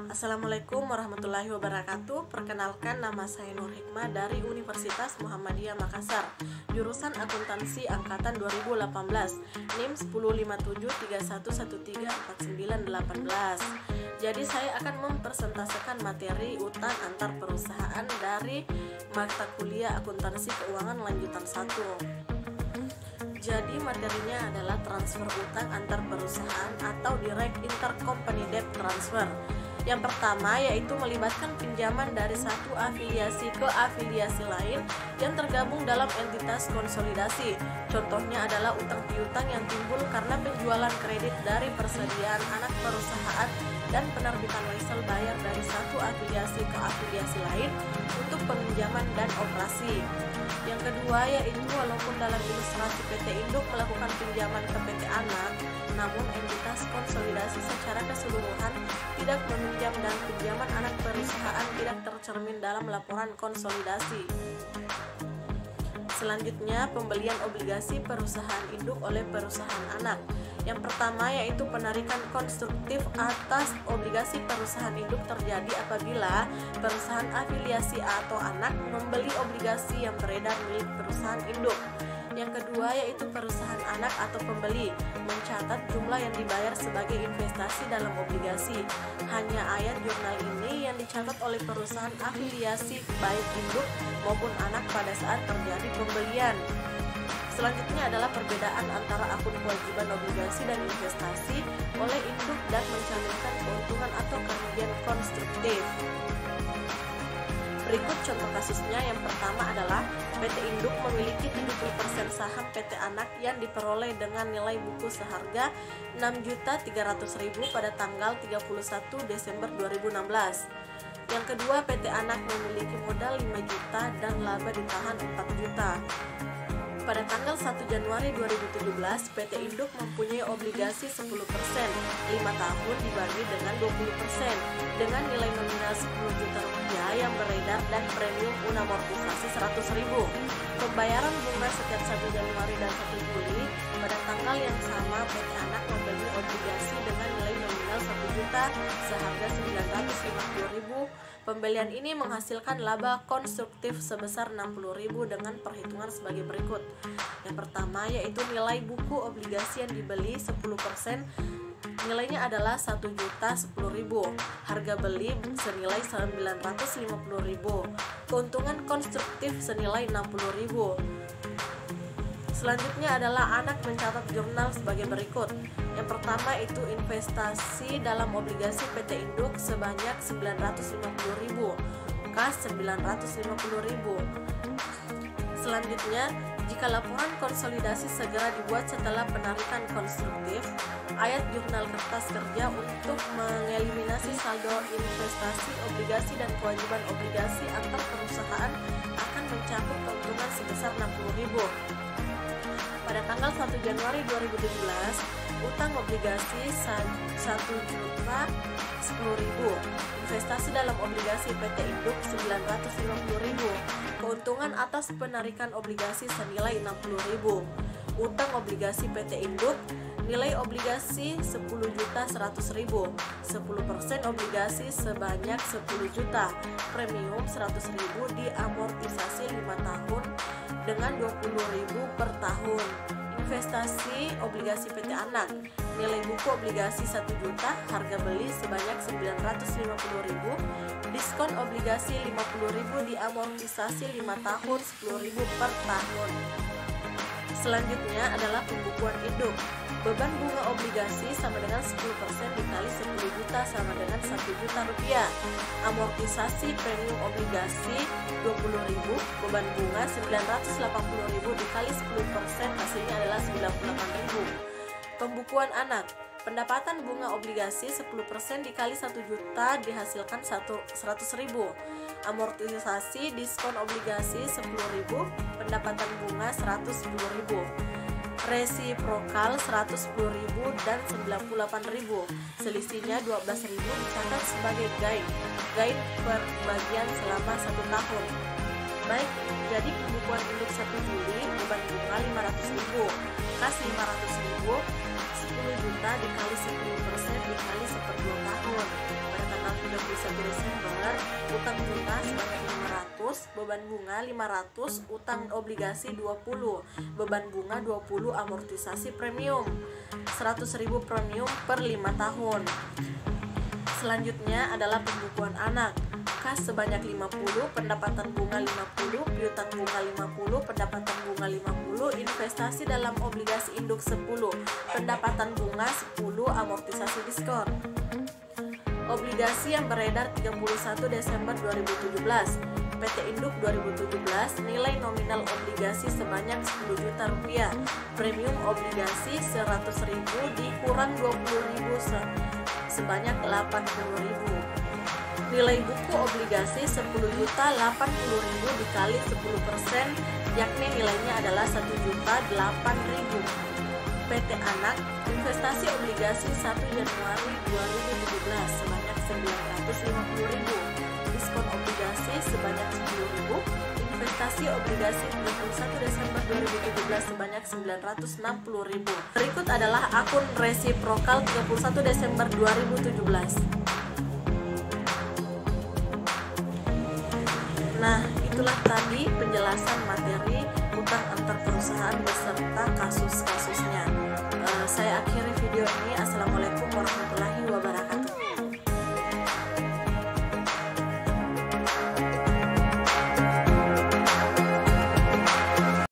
Assalamualaikum warahmatullahi wabarakatuh. Perkenalkan, nama saya Nur Hikmah dari Universitas Muhammadiyah Makassar, jurusan Akuntansi angkatan 2018, NIM 105731134918. Jadi saya akan mempresentasikan materi utang antar perusahaan dari mata kuliah Akuntansi Keuangan lanjutan 1. Jadi materinya adalah transfer utang antar perusahaan atau direct intercompany debt transfer. Yang pertama yaitu melibatkan pinjaman dari satu afiliasi ke afiliasi lain yang tergabung dalam entitas konsolidasi. Contohnya adalah utang piutang yang timbul karena penjualan kredit dari persediaan anak perusahaan dan penerbitan wesel bayar dari satu afiliasi ke afiliasi lain untuk peminjaman dan operasi. Yang kedua yaitu walaupun dalam ilustrasi PT Induk melakukan pinjaman ke PT Anak, namun entitas konsolidasi secara keseluruhan tidak meminjam dan pinjaman anak perusahaan tidak tercermin dalam laporan konsolidasi. Selanjutnya, pembelian obligasi perusahaan induk oleh perusahaan anak. Yang pertama yaitu penarikan konstruktif atas obligasi perusahaan induk terjadi apabila perusahaan afiliasi atau anak membeli obligasi yang beredar milik perusahaan induk. Yang kedua yaitu perusahaan anak atau pembeli mencatat jumlah yang dibayar sebagai investasi dalam obligasi. Hanya ayat jurnal ini yang dicatat oleh perusahaan afiliasi baik induk maupun anak pada saat terjadi pembelian. Selanjutnya adalah perbedaan antara akun kewajiban obligasi dan investasi oleh induk dan mencerminkan keuntungan atau kerugian konstruktif. Berikut contoh kasusnya. Yang pertama adalah PT Induk memiliki 70% saham PT Anak yang diperoleh dengan nilai buku seharga Rp6.300.000 pada tanggal 31 Desember 2016. Yang kedua, PT Anak memiliki modal 5 juta dan laba ditahan 4 juta. Pada tanggal 1 Januari 2017, PT Induk mempunyai obligasi 10%, 5 tahun dibagi dengan 20%, dengan nilai nominal Rp10 juta yang beredar dan premium unamortisasi Rp100.000. Pembayaran bunga setiap 1 Januari dan 1 Juli. Pada tanggal yang sama, PT Anak membeli obligasi dengan nilai nominal Rp1 juta seharga Rp950.000. Pembelian ini menghasilkan laba konstruktif sebesar Rp60.000 dengan perhitungan sebagai berikut. Yang pertama yaitu nilai buku obligasi yang dibeli 10%, nilainya adalah Rp1.010.000. Harga beli senilai Rp950.000. Keuntungan konstruktif senilai Rp60.000. Selanjutnya adalah anak mencatat jurnal sebagai berikut. Yang pertama itu investasi dalam obligasi PT Induk sebanyak Rp950.000, kas Rp950.000. Selanjutnya, jika laporan konsolidasi segera dibuat setelah penarikan konstruktif, ayat jurnal kertas kerja untuk mengeliminasi saldo investasi obligasi dan kewajiban obligasi antar perusahaan akan mencakup keuntungan sebesar Rp60.000. Pada tanggal 1 Januari 2017, utang obligasi Rp1.010.000, investasi dalam obligasi PT Induk Rp950.000, keuntungan atas penarikan obligasi senilai Rp60.000, utang obligasi PT Induk, nilai obligasi Rp10.100.000, 10% obligasi sebanyak Rp10 juta, premium Rp100.000 diamortisasi 5 tahun dengan Rp20.000 per tahun. Investasi obligasi PT Anak, nilai buku obligasi Rp1 juta, harga beli sebanyak Rp950.000, diskon obligasi Rp50.000 diamortisasi 5 tahun Rp10.000 per tahun. Selanjutnya adalah pembukuan induk. Beban bunga obligasi sama dengan 10% dikali 10 juta sama dengan Rp1 juta. Amortisasi premium obligasi Rp20.000, beban bunga Rp980.000 dikali 10% hasilnya adalah Rp98.000. Pembukuan anak. Pendapatan bunga obligasi 10% dikali 1 juta dihasilkan Rp100.000. Amortisasi diskon obligasi Rp10.000, pendapatan bunga Rp110.000. Resiprokal Rp110.000 dan Rp98.000. Selisihnya Rp12.000 dicatat sebagai gain perbagian selama 1 tahun. Baik, jadi pembukuan induk 1 Juli beban bunga Rp500.000, kas Rp500.000, 10 juta dikali 10% dikali 1/2 tahun. Pada tanggal 30 Desember, utang lunas sebanyak 500, beban bunga 500, utang obligasi 20, beban bunga 20, amortisasi premium 100.000 premium per 5 tahun. Selanjutnya adalah pembukuan anak. Kas sebanyak 50, pendapatan bunga 50, piutang bunga 50, pendapatan bunga 50, investasi dalam obligasi induk 10, pendapatan bunga 10, amortisasi diskon. Obligasi yang beredar 31 Desember 2017. PT Induk 2017, nilai nominal obligasi sebanyak 10 juta rupiah. Premium obligasi 100.000 dikurang 20.000 sebanyak 80.000. Nilai buku obligasi 10 juta 80.000 dikali 10%, yakni nilainya adalah 1.008.000. PT Anak, investasi obligasi 1 Januari 2017 sebanyak 950.000, diskon obligasi sebanyak 10.000, investasi obligasi 31 Desember 2017 sebanyak 960.000. Berikut adalah akun resiprokal 31 Desember 2017. Nah, itulah tadi penjelasan materi utang antar perusahaan beserta kasus-kasusnya. Saya akhiri video ini. Assalamualaikum warahmatullahi wabarakatuh.